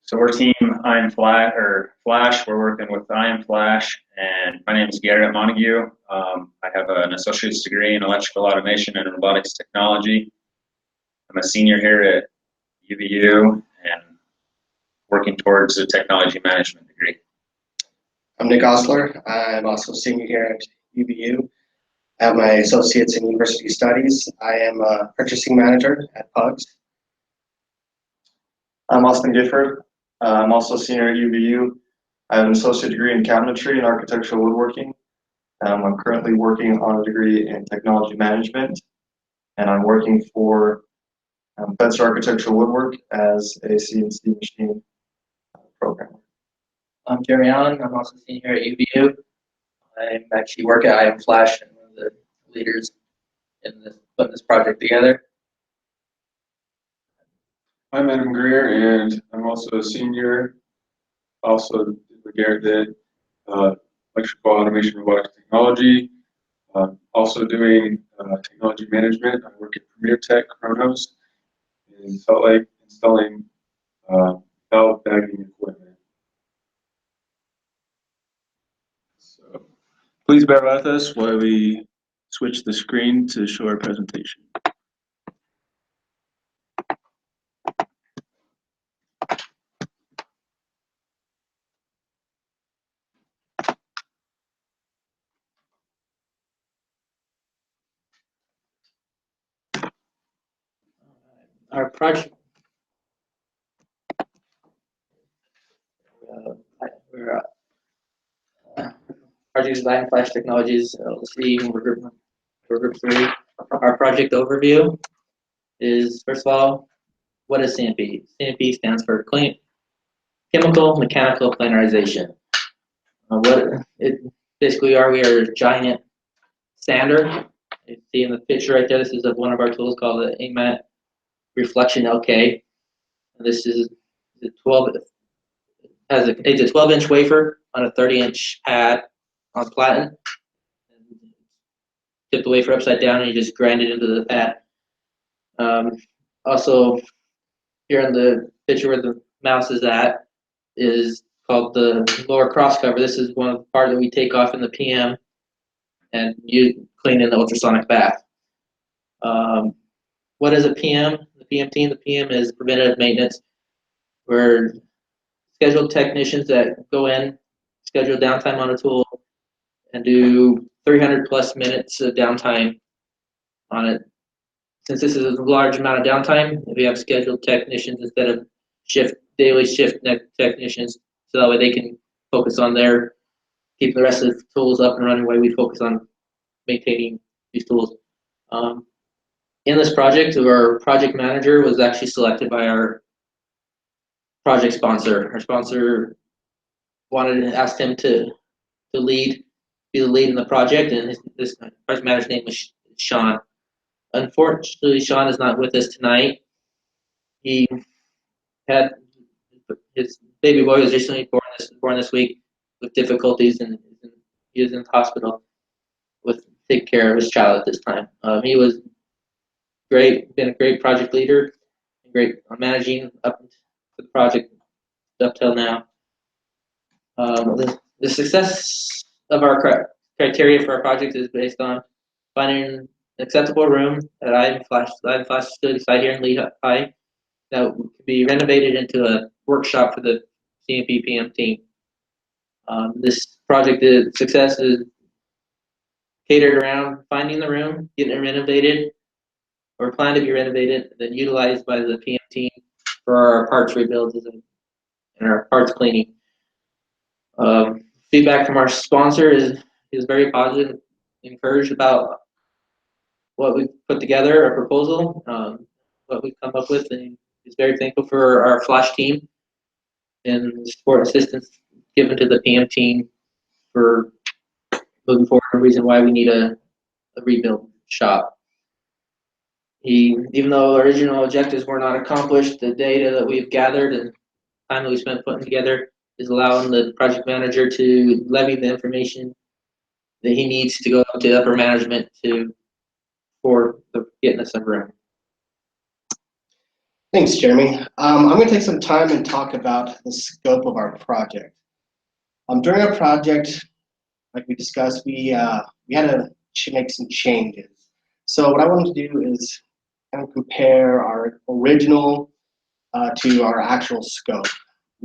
So we're team I'm Flash or Flash. We're working with I'm Flash, and my name is Garrett Montague. I have an associate's degree in electrical automation and robotics technology. I'm a senior here at UVU and working towards a technology management degree. I'm Nick Osler. I'm also a senior here at UVU. I have my associates in university studies. I am a purchasing manager at Pugs. I'm Austin Gifford. I'm also a senior at UVU. I have an associate degree in cabinetry and architectural woodworking. I'm currently working on a degree in technology management, and I'm working for Fenster Architectural Woodwork as a CNC machine programmer. I'm Jeremy Allen. I'm also a senior at UVU. I actually work at IM Flash and one of the leaders in this, putting this project together. I'm Adam Greer, and I'm also a senior. Also, what Garrett did, electrical automation, robotics technology. Also doing technology management. I work at Premier Tech Kronos in Salt Lake, installing valve bagging equipment. So, please bear with us while we switch the screen to show our presentation. Our project, project design Flash Technologies LLC. We're group 3. Our project overview is, first of all, what is CMP? CMP stands for chemical mechanical planarization. Basically we are a giant sander. You see in the picture right there, this is of one of our tools called the AMAT Reflection LK. And this is the 12-inch wafer on a 30-inch pad on platen. Tip the wafer upside down and you just grind it into the pad. Also, here in the picture where the mouse is at is called the lower cross cover. This is one of the parts that we take off in the PM and you clean in the ultrasonic bath. What is a PM? The PM team. The PM is preventative maintenance. We're scheduled technicians that go in, schedule downtime on a tool, and do 300 plus minutes of downtime on it. Since this is a large amount of downtime, we have scheduled technicians instead of daily shift technicians, so that way they can focus on keeping the rest of the tools up and running while we focus on maintaining these tools. In this project, our project manager was actually selected by our project sponsor. Our sponsor asked him to be the lead in the project, and this project manager's name was Sean. Unfortunately, Sean is not with us tonight. He had his baby boy was recently born this week with difficulties, and he was in the hospital with take care of his child at this time. He was great, been a great project leader, great on managing up to the project up till now. The success of our criteria for our project is based on finding an acceptable room at IM Flash facility site here in Lehigh that could be renovated into a workshop for the CMP PM team. This project success is catered around finding the room, getting it renovated, or planned to be renovated, then utilized by the PM team for our parts rebuilds and our parts cleaning. Feedback from our sponsor is very positive, encouraged about what we put together, a proposal, what we've come up with, and he's very thankful for our Flash team and the support and assistance given to the PM team for moving forward, the reason why we need a rebuild shop. Even though original objectives were not accomplished, the data that we've gathered and time that we spent putting together is allowing the project manager to levy the information that he needs to go up to upper management for getting us a room. Thanks, Jeremy. I'm going to take some time and talk about the scope of our project. During our project, like we discussed, we had to make some changes. So what I wanted to do is kind of compare our original to our actual scope.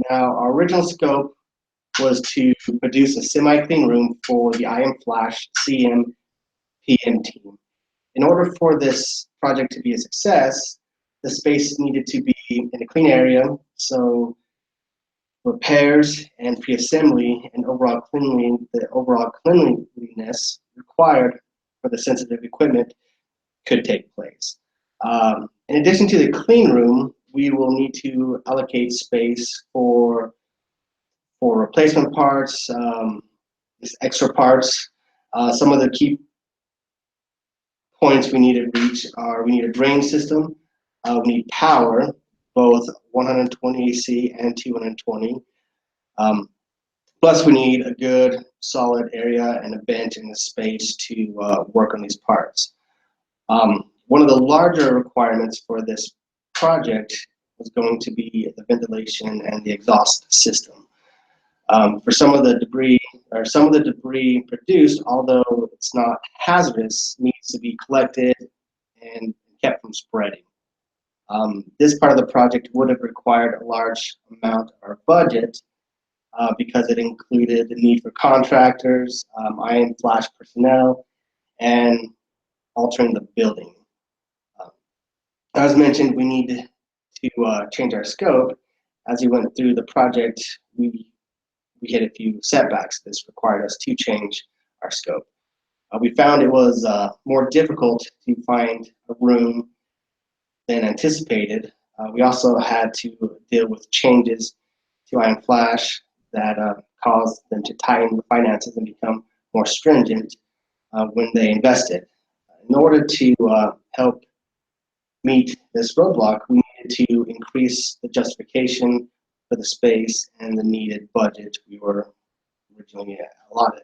Now, our original scope was to produce a semi-clean room for the IM Flash CM PM team. In order for this project to be a success, the space needed to be in a clean area, so repairs and pre-assembly and the overall cleanliness required for the sensitive equipment could take place. In addition to the clean room, we will need to allocate space for replacement parts, extra parts. Some of the key points we need to reach are: we need a drain system, we need power, both 120 AC and 220. Plus, we need a good, solid area and a bench and a space to work on these parts. One of the larger requirements for this project was going to be the ventilation and the exhaust system. For some of the debris produced, although it's not hazardous, needs to be collected and kept from spreading. This part of the project would have required a large amount of our budget because it included the need for contractors, IM Flash personnel, and altering the building. As mentioned, we need to change our scope. As we went through the project, we hit a few setbacks. This required us to change our scope. We found it was more difficult to find a room than anticipated. We also had to deal with changes to IM Flash that caused them to tighten the finances and become more stringent when they invested. In order to help meet this roadblock, we needed to increase the justification for the space and the needed budget we were originally allotted.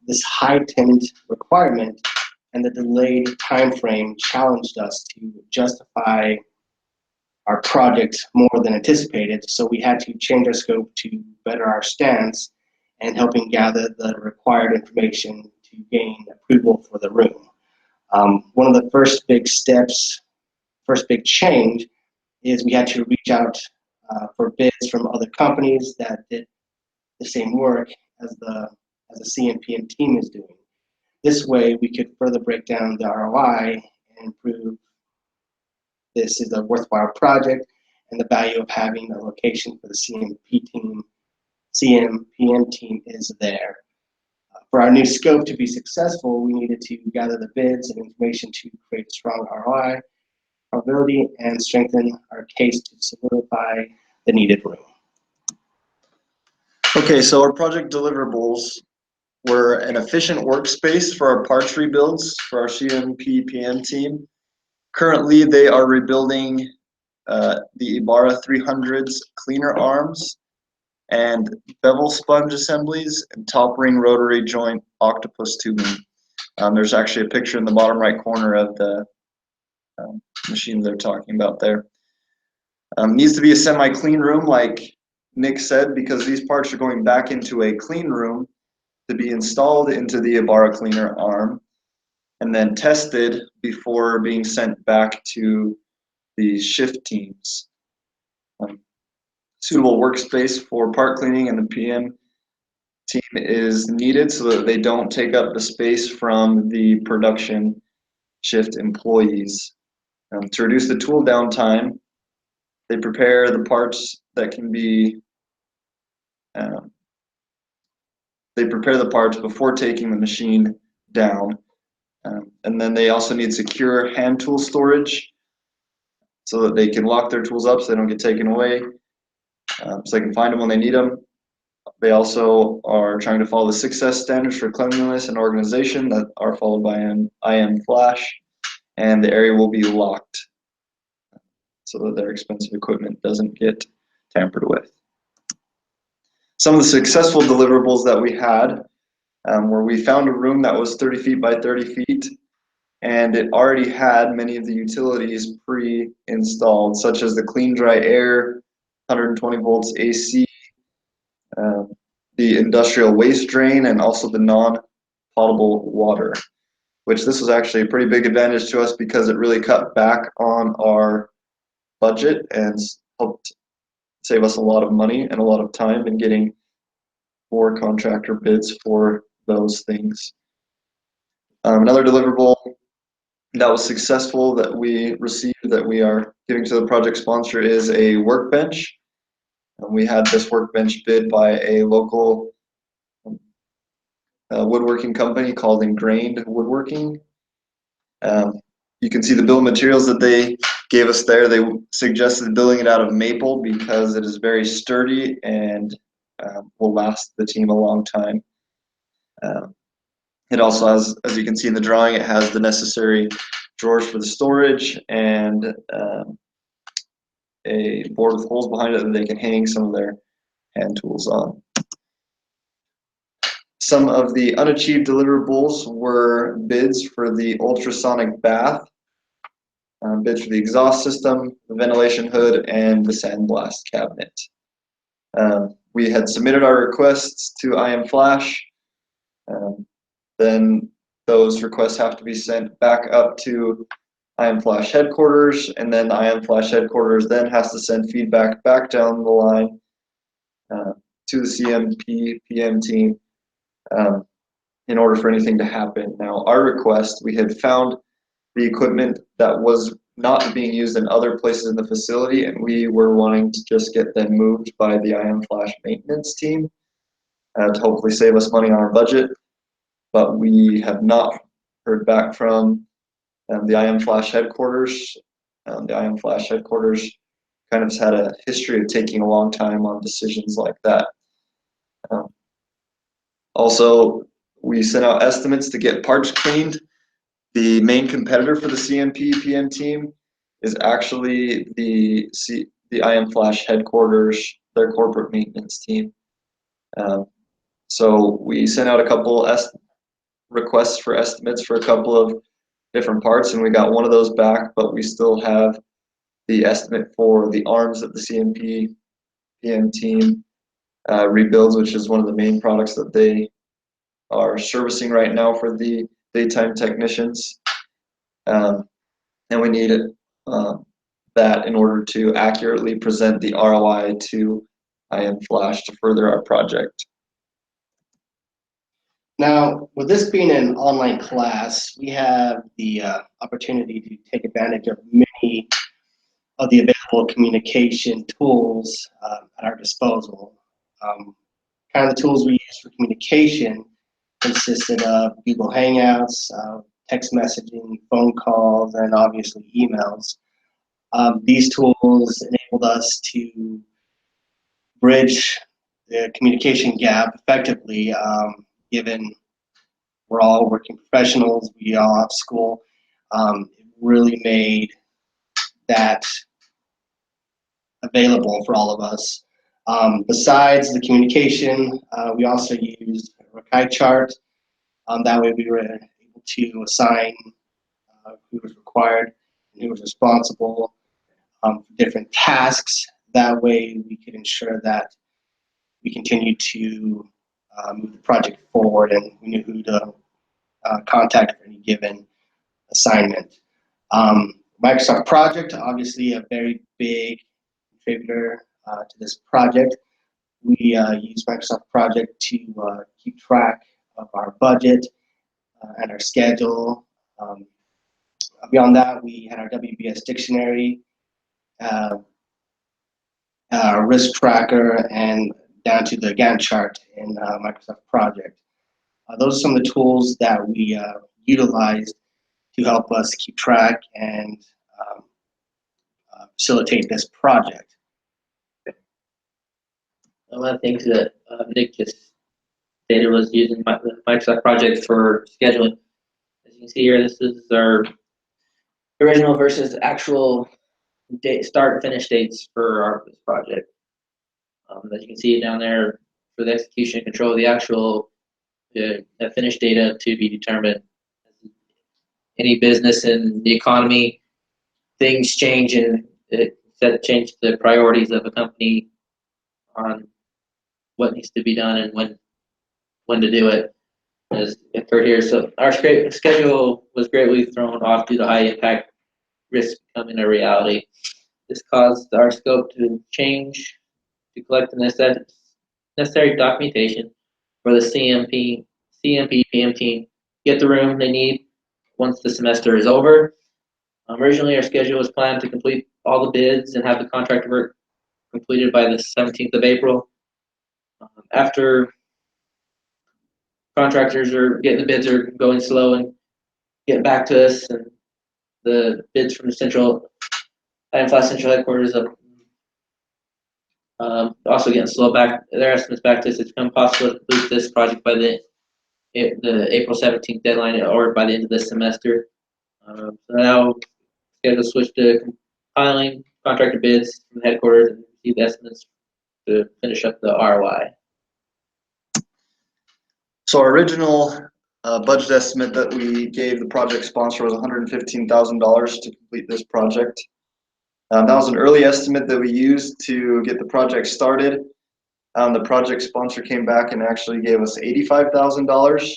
This heightened requirement and the delayed time frame challenged us to justify our project more than anticipated, so we had to change our scope to better our stance and helping gather the required information to gain approval for the room. One of the first big change is we had to reach out for bids from other companies that did the same work as the CMPM team is doing. This way, we could further break down the ROI and prove this is a worthwhile project and the value of having a location for the CMPM team is there. For our new scope to be successful, we needed to gather the bids and information to create a strong ROI probability and strengthen our case to solidify the needed room. Okay, so our project deliverables were an efficient workspace for our parts rebuilds for our CMPM team. Currently, they are rebuilding the Ibarra 300's cleaner arms and bevel sponge assemblies and top ring rotary joint octopus tubing. There's actually a picture in the bottom right corner of the machine they're talking about there. Needs to be a semi-clean room, like Nick said, because these parts are going back into a clean room to be installed into the Ibarra cleaner arm and then tested before being sent back to the shift teams. Suitable workspace for part cleaning and the PM team is needed so that they don't take up the space from the production shift employees. To reduce the tool downtime, they prepare the parts that can be they prepare the parts before taking the machine down. And then they also need secure hand tool storage so that they can lock their tools up so they don't get taken away, so they can find them when they need them. They also are trying to follow the success standards for cleanliness and organization that are followed by an IM Flash, and the area will be locked so that their expensive equipment doesn't get tampered with. Some of the successful deliverables that we had where we found a room that was 30 feet by 30 feet and it already had many of the utilities pre-installed, such as the clean dry air, 120 volts AC, the industrial waste drain, and also the non-potable water, which this was actually a pretty big advantage to us because it really cut back on our budget and helped save us a lot of money and a lot of time in getting more contractor bids for those things. Another deliverable that was successful that we received that we are giving to the project sponsor is a workbench. We had this workbench bid by a local woodworking company called Ingrained Woodworking. You can see the bill of materials that they gave us there. They suggested building it out of maple because it is very sturdy and will last the team a long time. It also has, as you can see in the drawing, it has the necessary drawers for the storage and a board with holes behind it that they can hang some of their hand tools on. Some of the unachieved deliverables were bids for the ultrasonic bath, bids for the exhaust system, the ventilation hood, and the sandblast cabinet. We had submitted our requests to IM Flash. Then those requests have to be sent back up to IM Flash headquarters, and then IM Flash headquarters then has to send feedback back down the line to the CMP PM team in order for anything to happen. Now, our request, we had found the equipment that was not being used in other places in the facility, and we were wanting to just get them moved by the IM Flash maintenance team to hopefully save us money on our budget. But we have not heard back from the IM Flash headquarters. The IM Flash headquarters kind of has had a history of taking a long time on decisions like that. Also, we sent out estimates to get parts cleaned. The main competitor for the CMP PM team is actually the IM Flash headquarters, their corporate maintenance team. So we sent out a couple requests for estimates for a couple of different parts, and we got one of those back, but we still have the estimate for the arms that the CMP PM team rebuilds, which is one of the main products that they are servicing right now for the daytime technicians. And we need that in order to accurately present the ROI to IM Flash to further our project. Now, with this being an online class, we have the opportunity to take advantage of many of the available communication tools at our disposal. Kind of the tools we use for communication consisted of Google Hangouts, text messaging, phone calls, and obviously emails. These tools enabled us to bridge the communication gap effectively, given we're all working professionals, we all have school. It really made that available for all of us. Besides the communication, we also used Rakai chart. That way we were able to assign who was required and who was responsible for different tasks. That way we could ensure that we continued to move the project forward and we knew who to contact for any given assignment. Microsoft Project, obviously a very big contributor to this project. We use Microsoft Project to keep track of our budget and our schedule. Beyond that, we had our WBS dictionary, our risk tracker, and down to the Gantt chart in Microsoft Project. Those are some of the tools that we utilized to help us keep track and facilitate this project. One of the things that Nick just stated was using Microsoft Project for scheduling. As you can see here, this is our original versus actual start and finish dates for this project. As you can see down there, for the execution and control of the actual finish data to be determined. any business in the economy, things change and it change the priorities of a company on what needs to be done and when to do it, as occurred here. So our schedule was greatly thrown off due to high impact risk becoming a reality. This caused our scope to change to collect the necessary documentation for the CMP PM team get the room they need once the semester is over. Originally, our schedule was planned to complete all the bids and have the contract work completed by the 17th of April. After contractors are getting the bids are going slow and getting back to us, and the bids from the Iron Flash Central headquarters also getting slow back. Their estimates back to us. It's become possible to complete this project by the April 17th deadline or by the end of this semester. So now schedule switch to compiling contractor bids from the headquarters and receive estimates to finish up the ROI. So our original budget estimate that we gave the project sponsor was $115,000 to complete this project. That was an early estimate that we used to get the project started. The project sponsor came back and actually gave us $85,000.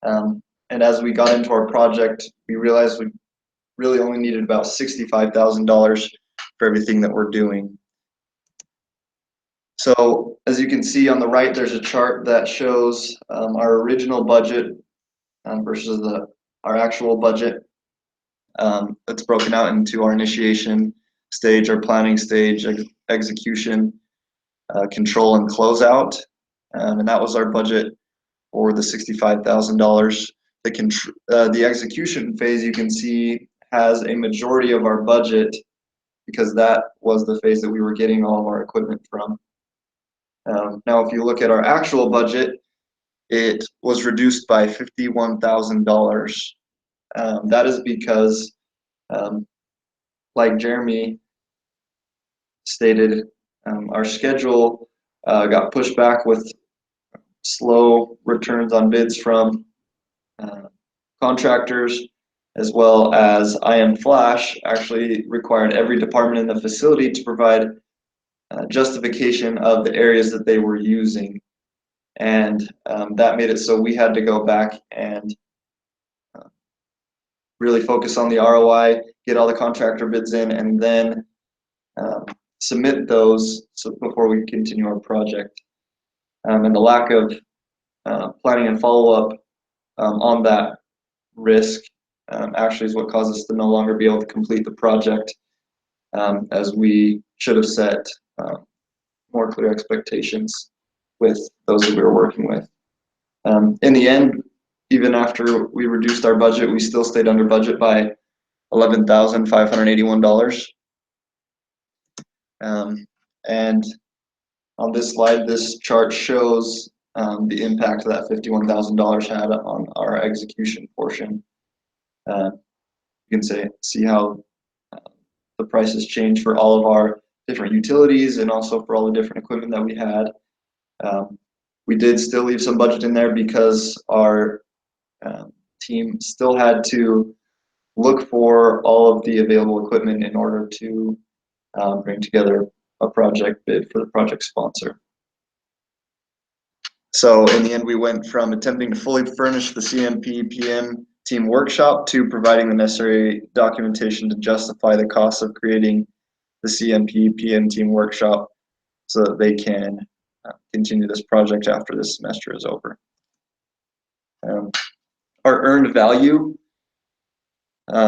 And as we got into our project, we realized we really only needed about $65,000 for everything that we're doing. So as you can see on the right, there's a chart that shows our original budget versus our actual budget. It's broken out into our initiation stage, our planning stage, execution, control, and closeout. And that was our budget for the $65,000. The execution phase, you can see, has a majority of our budget because that was the phase that we were getting all of our equipment from. Now, if you look at our actual budget, it was reduced by $51,000. That is because, like Jeremy stated, our schedule got pushed back with slow returns on bids from contractors, as well as IM Flash actually required every department in the facility to provide justification of the areas that they were using. And that made it so we had to go back and really focus on the ROI, get all the contractor bids in, and then submit those before we continue our project. And the lack of planning and follow-up on that risk actually is what caused us to no longer be able to complete the project as we should have set more clear expectations with those that we were working with. In the end, even after we reduced our budget, we still stayed under budget by $11,581. And on this slide, this chart shows the impact that $51,000 had on our execution portion. You can see how the prices changed for all of our different utilities and also for all the different equipment that we had. We did still leave some budget in there because our team still had to look for all of the available equipment in order to bring together a project bid for the project sponsor. So in the end, we went from attempting to fully furnish the CMP PM team workshop to providing the necessary documentation to justify the cost of creating the CMP PM team workshop so that they can continue this project after this semester is over. Our earned value.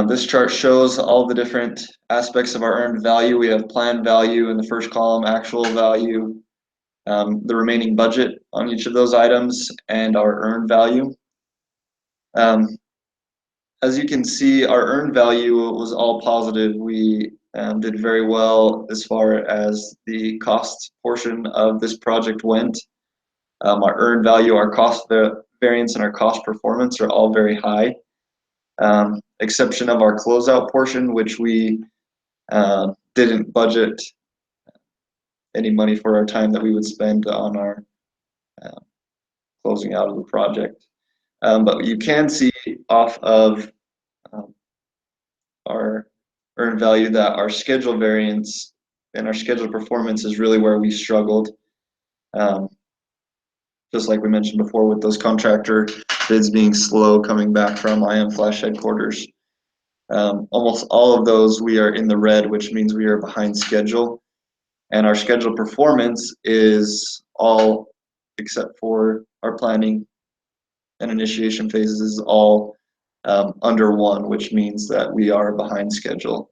This chart shows all the different aspects of our earned value. We have planned value in the first column, actual value, the remaining budget on each of those items, and our earned value. As you can see, our earned value was all positive. We did very well as far as the cost portion of this project went. Our earned value, our cost variance, and our cost performance are all very high. Exception of our closeout portion, which we didn't budget any money for our time that we would spend on our closing out of the project. But you can see off of our earned value, that our schedule variance and our schedule performance is really where we struggled. Just like we mentioned before, with those contractor bids being slow coming back from IM Flash headquarters. Almost all of those we are in the red, which means we are behind schedule. And our schedule performance is all, except for our planning and initiation phases, is all under 1, which means that we are behind schedule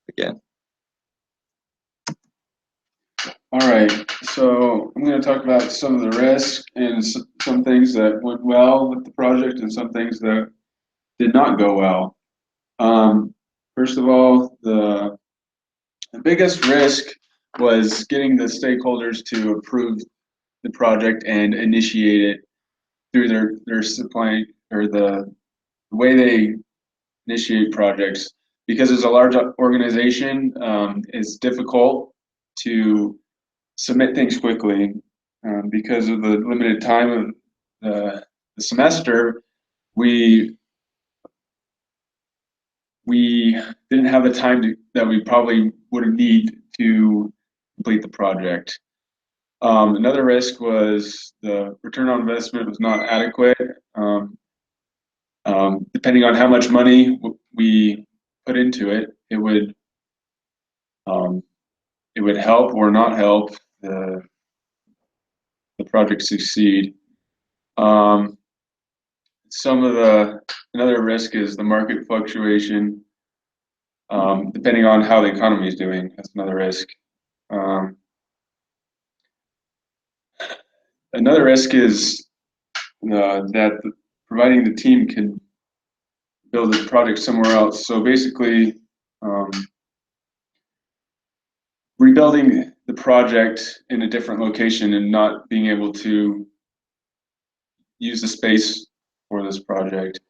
again. All right, so I'm going to talk about some of the risks and some things that went well with the project and some things that did not go well. First of all, the biggest risk was getting the stakeholders to approve the project and initiate it through their supply, or the way they initiate projects. Because as a large organization, it's difficult to submit things quickly because of the limited time of the semester. We didn't have the time that we probably would have need to complete the project. Another risk was the return on investment was not adequate. Depending on how much money we put into it, it would help or not help the project succeed. Another risk is the market fluctuation. Depending on how the economy is doing, that's another risk. Another risk is that providing the team can build the project somewhere else. So basically, rebuilding the project in a different location and not being able to use the space for this project.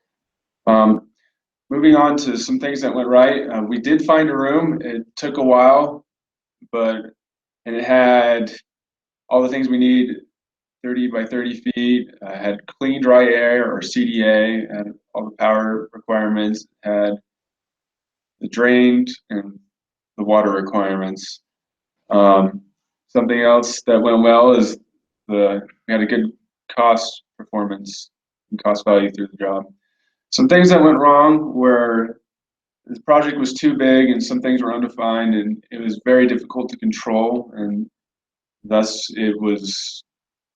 Moving on to some things that went right. We did find a room. It took a while, and it had all the things we need, 30 by 30 feet, had clean, dry air, or CDA, had all the power requirements, had the drained and the water requirements. Something else that went well is we had a good cost performance and cost value through the job. Some things that went wrong were the project was too big and some things were undefined, and it was very difficult to control, and thus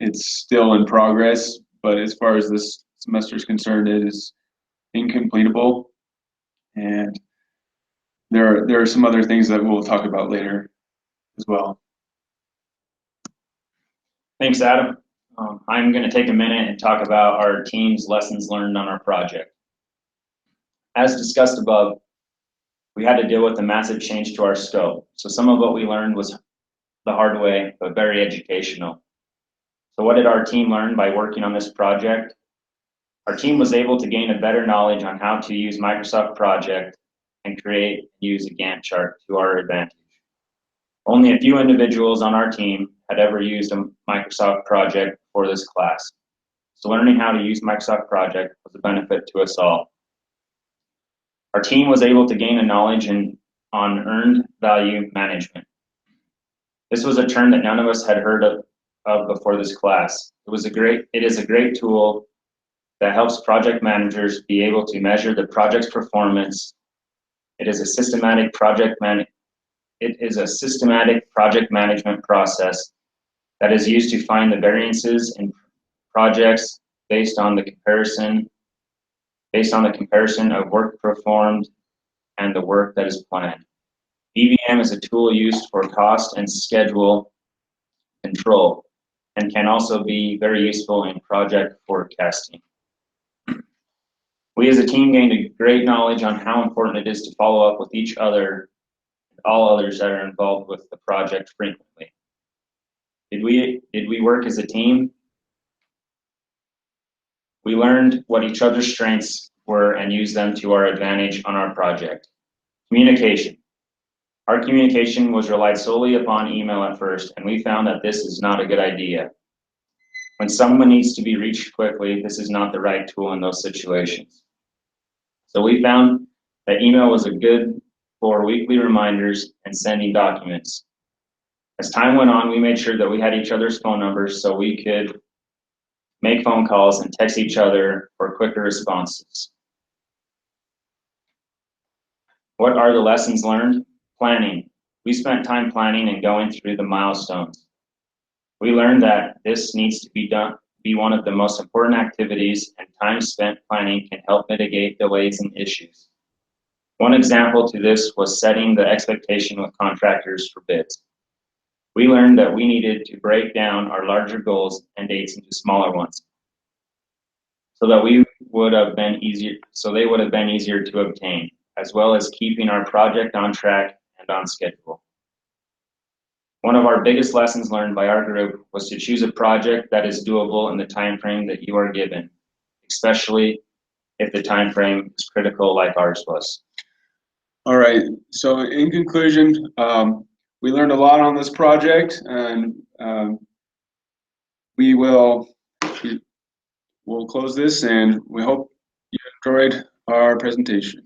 it's still in progress, but as far as this semester is concerned, it is incompletable. And there are some other things that we'll talk about later as well. Thanks, Adam. I'm going to take a minute and talk about our team's lessons learned on our project. As discussed above, we had to deal with a massive change to our scope. So some of what we learned was the hard way, but very educational. So what did our team learn by working on this project? Our team was able to gain a better knowledge on how to use Microsoft Project and create and use a Gantt chart to our advantage. Only a few individuals on our team had ever used a Microsoft Project for this class. So learning how to use Microsoft Project was a benefit to us all. Our team was able to gain a knowledge on earned value management. This was a term that none of us had heard of before this class. It is a great tool that helps project managers be able to measure the project's performance. It is a systematic project management process that is used to find the variances in projects based on the comparison of work performed and the work that is planned. EVM is a tool used for cost and schedule control and can also be very useful in project forecasting. We as a team gained a great knowledge on how important it is to follow up with each other and all others that are involved with the project frequently. Did we work as a team? We learned what each other's strengths were and used them to our advantage on our project. Communication. Our communication was relied solely upon email at first, and we found that this is not a good idea. When someone needs to be reached quickly, this is not the right tool in those situations. So we found That email was good for weekly reminders and sending documents. As time went on, we made sure that we had each other's phone numbers so we could make phone calls and text each other for quicker responses. What are the lessons learned? Planning. We spent time planning and going through the milestones. We learned that this needs to be one of the most important activities, and time spent planning can help mitigate delays and issues. One example to this was setting the expectation with contractors for bids. We learned that we needed to break down our larger goals and dates into smaller ones, so that they would have been easier to obtain, as well as keeping our project on track and on schedule. One of our biggest lessons learned by our group was to choose a project that is doable in the time frame that you are given, especially if the time frame is critical like ours was. All right, so in conclusion, we learned a lot on this project, and we'll close this, and we hope you enjoyed our presentation.